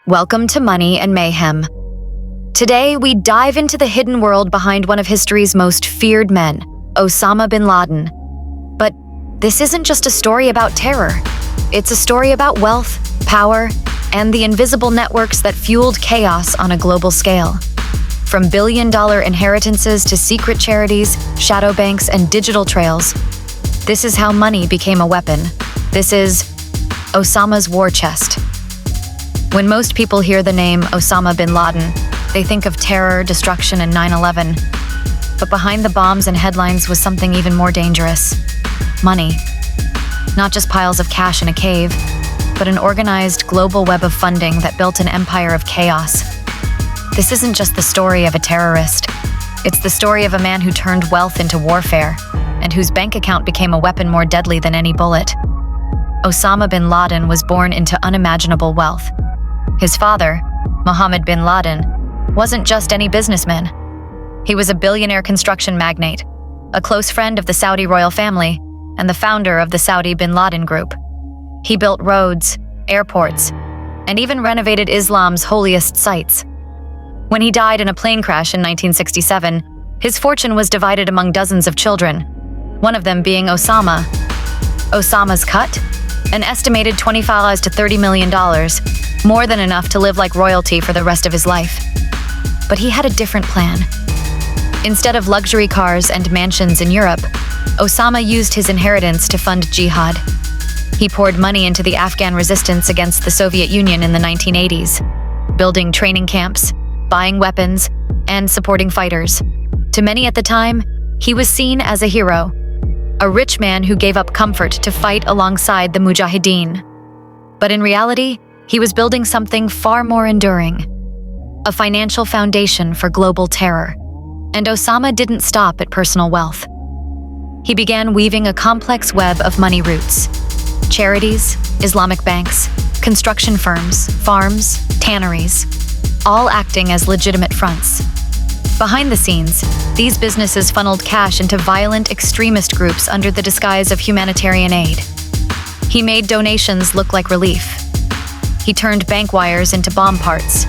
Welcome to Money and Mayhem. Today, we dive into the hidden world behind one of history's most feared men, Osama bin Laden. But this isn't just a story about terror. It's a story about wealth, power, and the invisible networks that fueled chaos on a global scale. From billion-dollar inheritances to secret charities, shadow banks, and digital trails, this is how money became a weapon. This is Osama's war chest. When most people hear the name Osama bin Laden, they think of terror, destruction, and 9/11. But behind the bombs and headlines was something even more dangerous: money. Not just piles of cash in a cave, but an organized global web of funding that built an empire of chaos. This isn't just the story of a terrorist. It's the story of a man who turned wealth into warfare, and whose bank account became a weapon more deadly than any bullet. Osama bin Laden was born into unimaginable wealth. His father, Mohammed bin Laden, wasn't just any businessman. He was a billionaire construction magnate, a close friend of the Saudi royal family, and the founder of the Saudi bin Laden Group. He built roads, airports, and even renovated Islam's holiest sites. When he died in a plane crash in 1967, his fortune was divided among dozens of children, one of them being Osama. Osama's cut? An estimated $25 to $30 million, more than enough to live like royalty for the rest of his life. But he had a different plan. Instead of luxury cars and mansions in Europe, Osama used his inheritance to fund jihad. He poured money into the Afghan resistance against the Soviet Union in the 1980s, building training camps, buying weapons, and supporting fighters. To many at the time, he was seen as a hero, a rich man who gave up comfort to fight alongside the Mujahideen. But in reality, he was building something far more enduring: a financial foundation for global terror. And Osama didn't stop at personal wealth. He began weaving a complex web of money routes: charities, Islamic banks, construction firms, farms, tanneries, all acting as legitimate fronts. Behind the scenes, these businesses funneled cash into violent extremist groups under the disguise of humanitarian aid. He made donations look like relief. He turned bank wires into bomb parts.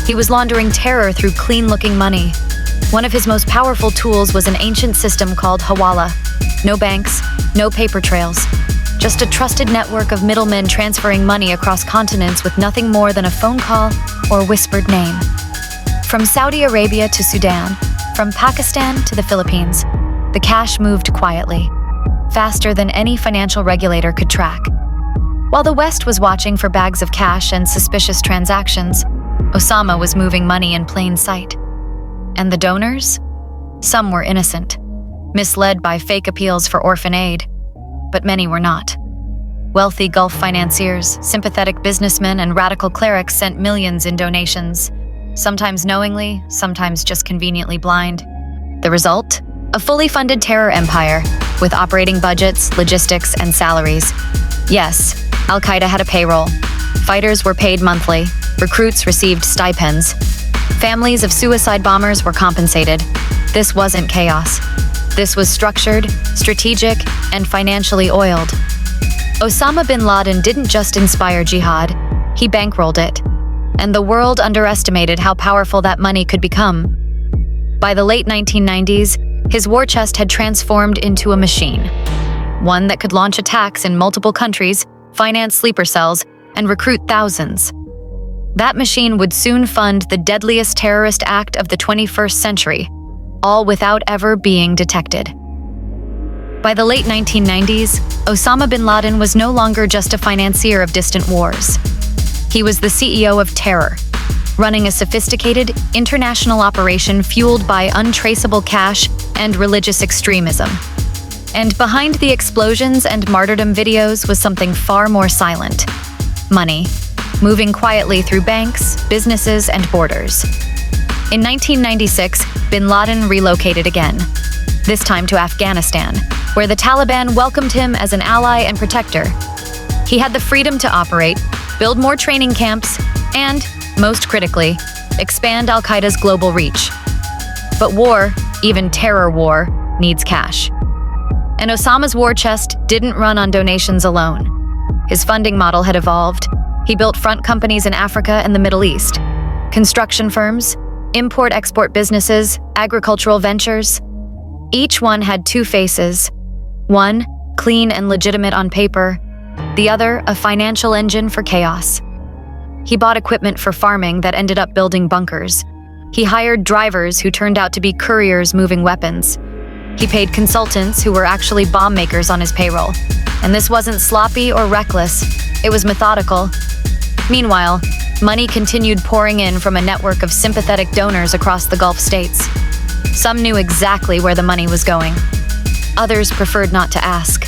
He was laundering terror through clean-looking money. One of his most powerful tools was an ancient system called Hawala. No banks, no paper trails, just a trusted network of middlemen transferring money across continents with nothing more than a phone call or whispered name. From Saudi Arabia to Sudan, from Pakistan to the Philippines, the cash moved quietly, faster than any financial regulator could track. While the West was watching for bags of cash and suspicious transactions, Osama was moving money in plain sight. And the donors? Some were innocent, misled by fake appeals for orphan aid, but many were not. Wealthy Gulf financiers, sympathetic businessmen, and radical clerics sent millions in donations, sometimes knowingly, sometimes just conveniently blind. The result? A fully funded terror empire, with operating budgets, logistics, and salaries. Yes, Al-Qaeda had a payroll. Fighters were paid monthly, recruits received stipends. Families of suicide bombers were compensated. This wasn't chaos. This was structured, strategic, and financially oiled. Osama bin Laden didn't just inspire jihad, he bankrolled it. And the world underestimated how powerful that money could become. By the late 1990s, his war chest had transformed into a machine. One that could launch attacks in multiple countries, finance sleeper cells, and recruit thousands. That machine would soon fund the deadliest terrorist act of the 21st century, all without ever being detected. By the late 1990s, Osama bin Laden was no longer just a financier of distant wars. He was the CEO of terror, running a sophisticated, international operation fueled by untraceable cash and religious extremism. And behind the explosions and martyrdom videos was something far more silent: money, moving quietly through banks, businesses, and borders. In 1996, bin Laden relocated again, this time to Afghanistan, where the Taliban welcomed him as an ally and protector. He had the freedom to operate, build more training camps, and, most critically, expand Al-Qaeda's global reach. But war, even terror war, needs cash. And Osama's war chest didn't run on donations alone. His funding model had evolved. He built front companies in Africa and the Middle East, construction firms, import-export businesses, agricultural ventures. Each one had two faces. One, clean and legitimate on paper. The other, a financial engine for chaos. He bought equipment for farming that ended up building bunkers. He hired drivers who turned out to be couriers moving weapons. He paid consultants who were actually bomb makers on his payroll. And this wasn't sloppy or reckless, it was methodical. Meanwhile, money continued pouring in from a network of sympathetic donors across the Gulf states. Some knew exactly where the money was going. Others preferred not to ask.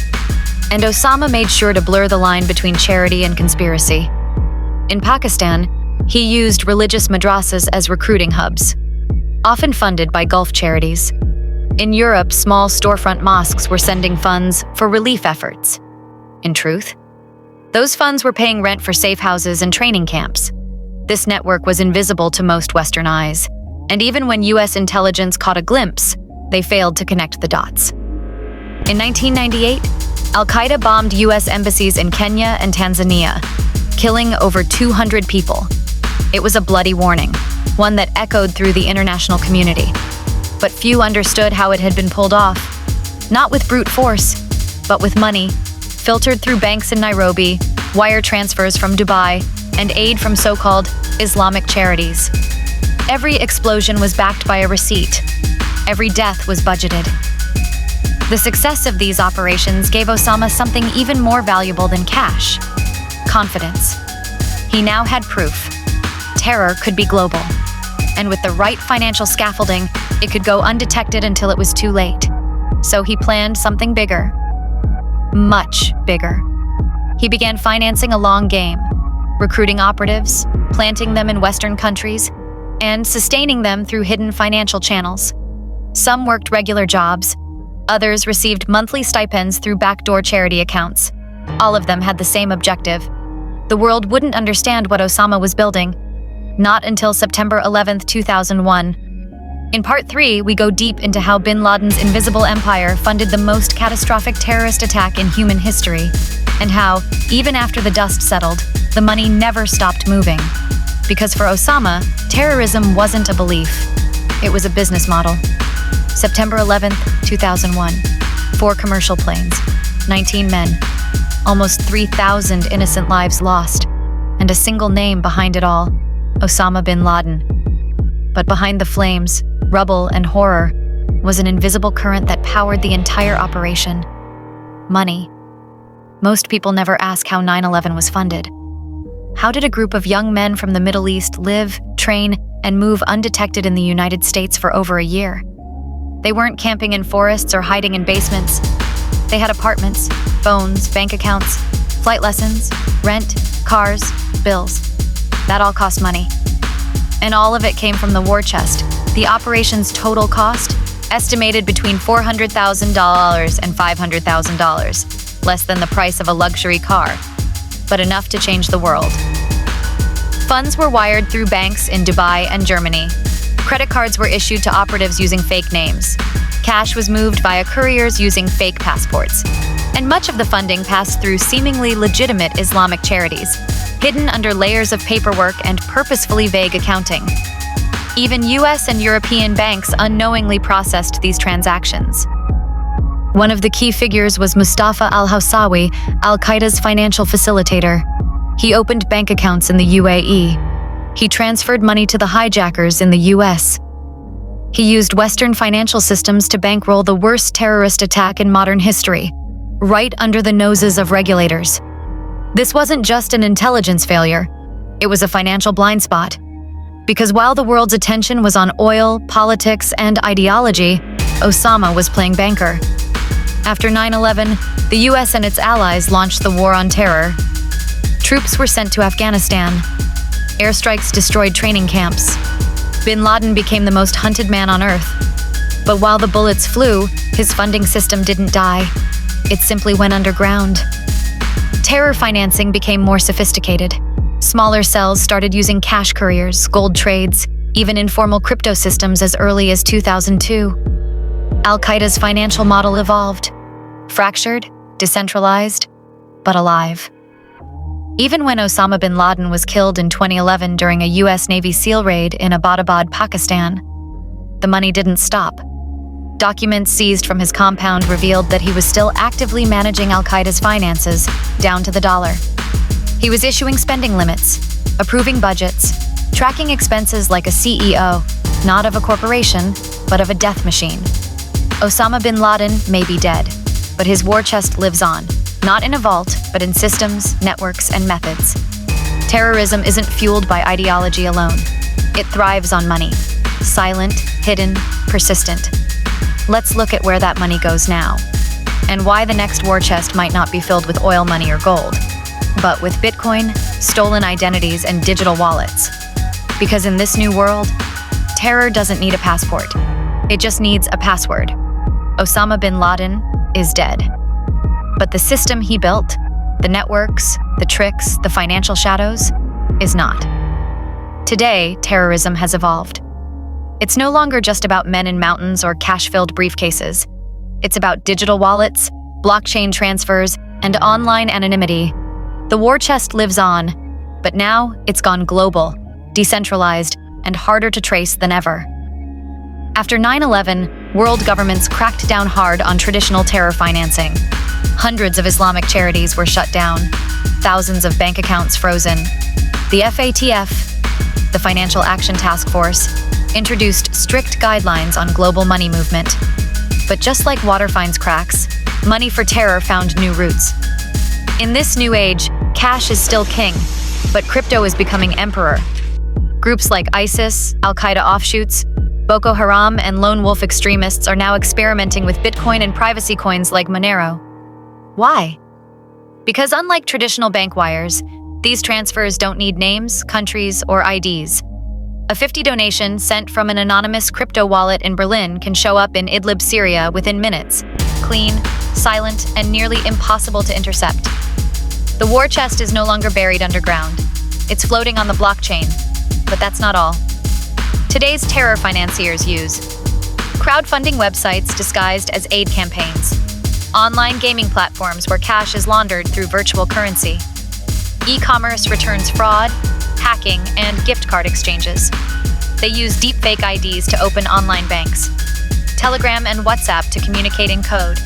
And Osama made sure to blur the line between charity and conspiracy. In Pakistan, he used religious madrasas as recruiting hubs, often funded by Gulf charities. In Europe, small storefront mosques were sending funds for relief efforts. In truth, those funds were paying rent for safe houses and training camps. This network was invisible to most Western eyes, and even when US intelligence caught a glimpse, they failed to connect the dots. In 1998, Al-Qaeda bombed US embassies in Kenya and Tanzania, killing over 200 people. It was a bloody warning, one that echoed through the international community. But few understood how it had been pulled off. Not with brute force, but with money, filtered through banks in Nairobi, wire transfers from Dubai, and aid from so-called Islamic charities. Every explosion was backed by a receipt. Every death was budgeted. The success of these operations gave Osama something even more valuable than cash: confidence. He now had proof. Terror could be global. And with the right financial scaffolding, it could go undetected until it was too late. So he planned something bigger. Much bigger. He began financing a long game, recruiting operatives, planting them in Western countries, and sustaining them through hidden financial channels. Some worked regular jobs. Others received monthly stipends through backdoor charity accounts. All of them had the same objective. The world wouldn't understand what Osama was building. Not until September 11, 2001. In Part 3, we go deep into how bin Laden's invisible empire funded the most catastrophic terrorist attack in human history, and how, even after the dust settled, the money never stopped moving. Because for Osama, terrorism wasn't a belief. It was a business model. September 11, 2001. 4 commercial planes, 19 men, almost 3,000 innocent lives lost, and a single name behind it all: Osama bin Laden. But behind the flames, rubble, and horror was an invisible current that powered the entire operation: money. Most people never ask how 9/11 was funded. How did a group of young men from the Middle East live, train, and move undetected in the United States for over a year? They weren't camping in forests or hiding in basements. They had apartments, phones, bank accounts, flight lessons, rent, cars, bills. That all cost money. And all of it came from the war chest. The operation's total cost, estimated between $400,000 and $500,000, less than the price of a luxury car, but enough to change the world. Funds were wired through banks in Dubai and Germany. Credit cards were issued to operatives using fake names. Cash was moved via couriers using fake passports. And much of the funding passed through seemingly legitimate Islamic charities, hidden under layers of paperwork and purposefully vague accounting. Even US and European banks unknowingly processed these transactions. One of the key figures was Mustafa al-Hawsawi, Al-Qaeda's financial facilitator. He opened bank accounts in the UAE. He transferred money to the hijackers in the US. He used Western financial systems to bankroll the worst terrorist attack in modern history, right under the noses of regulators. This wasn't just an intelligence failure, it was a financial blind spot. Because while the world's attention was on oil, politics, and ideology, Osama was playing banker. After 9/11, the US and its allies launched the war on terror. Troops were sent to Afghanistan. Airstrikes destroyed training camps. Bin Laden became the most hunted man on Earth. But while the bullets flew, his funding system didn't die. It simply went underground. Terror financing became more sophisticated. Smaller cells started using cash couriers, gold trades, even informal crypto systems as early as 2002. Al-Qaeda's financial model evolved. Fractured, decentralized, but alive. Even when Osama bin Laden was killed in 2011 during a US Navy SEAL raid in Abbottabad, Pakistan, the money didn't stop. Documents seized from his compound revealed that he was still actively managing Al-Qaeda's finances, down to the dollar. He was issuing spending limits, approving budgets, tracking expenses like a CEO, not of a corporation, but of a death machine. Osama bin Laden may be dead, but his war chest lives on, not in a vault, but in systems, networks, and methods. Terrorism isn't fueled by ideology alone. It thrives on money. Silent, hidden, persistent. Let's look at where that money goes now, and why the next war chest might not be filled with oil money or gold, but with Bitcoin, stolen identities, and digital wallets. Because in this new world, terror doesn't need a passport. It just needs a password. Osama bin Laden is dead. But the system he built, the networks, the tricks, the financial shadows, is not. Today, terrorism has evolved. It's no longer just about men in mountains or cash-filled briefcases. It's about digital wallets, blockchain transfers, and online anonymity. The war chest lives on, but now it's gone global, decentralized, and harder to trace than ever. After 9/11, world governments cracked down hard on traditional terror financing. Hundreds of Islamic charities were shut down, thousands of bank accounts frozen. The FATF, the Financial Action Task Force, introduced strict guidelines on global money movement. But just like water finds cracks, money for terror found new routes. In this new age, cash is still king, but crypto is becoming emperor. Groups like ISIS, Al-Qaeda offshoots, Boko Haram, and lone wolf extremists are now experimenting with Bitcoin and privacy coins like Monero. Why? Because unlike traditional bank wires, these transfers don't need names, countries, or IDs. A 50 donation sent from an anonymous crypto wallet in Berlin can show up in Idlib, Syria within minutes. Clean, silent, and nearly impossible to intercept. The war chest is no longer buried underground. It's floating on the blockchain. But that's not all. Today's terror financiers use crowdfunding websites disguised as aid campaigns, online gaming platforms where cash is laundered through virtual currency, e-commerce returns fraud, hacking, and gift card exchanges. They use deepfake IDs to open online banks, Telegram and WhatsApp to communicate in code,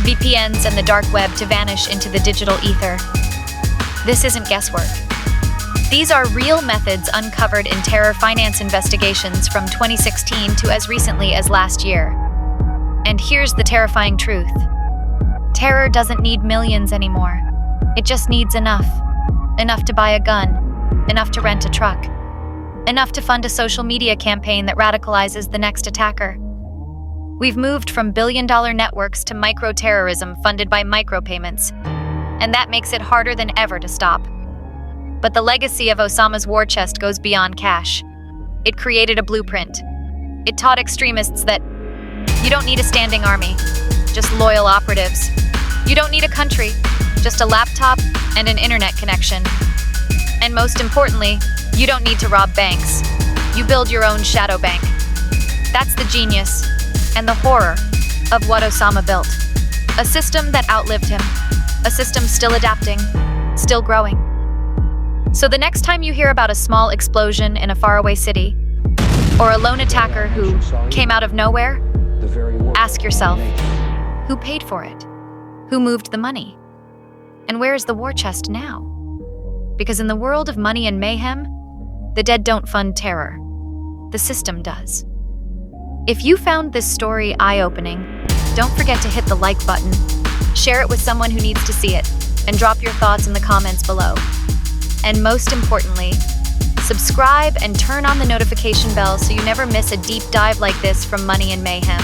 VPNs and the dark web to vanish into the digital ether. This isn't guesswork. These are real methods uncovered in terror finance investigations from 2016 to as recently as last year. And here's the terrifying truth. Terror doesn't need millions anymore. It just needs enough. Enough to buy a gun. Enough to rent a truck. Enough to fund a social media campaign that radicalizes the next attacker. We've moved from billion-dollar networks to micro-terrorism funded by micropayments, and that makes it harder than ever to stop. But the legacy of Osama's war chest goes beyond cash. It created a blueprint. It taught extremists that you don't need a standing army, just loyal operatives. You don't need a country, just a laptop and an internet connection. And most importantly, you don't need to rob banks. You build your own shadow bank. That's the genius and the horror of what Osama built. A system that outlived him. A system still adapting, still growing. So the next time you hear about a small explosion in a faraway city, or a lone attacker who came out of nowhere, ask yourself, who paid for it? Who moved the money? And where is the war chest now? Because in the world of money and mayhem, the dead don't fund terror. The system does. If you found this story eye-opening, don't forget to hit the like button, share it with someone who needs to see it, and drop your thoughts in the comments below. And most importantly, subscribe and turn on the notification bell so you never miss a deep dive like this from Money and Mayhem.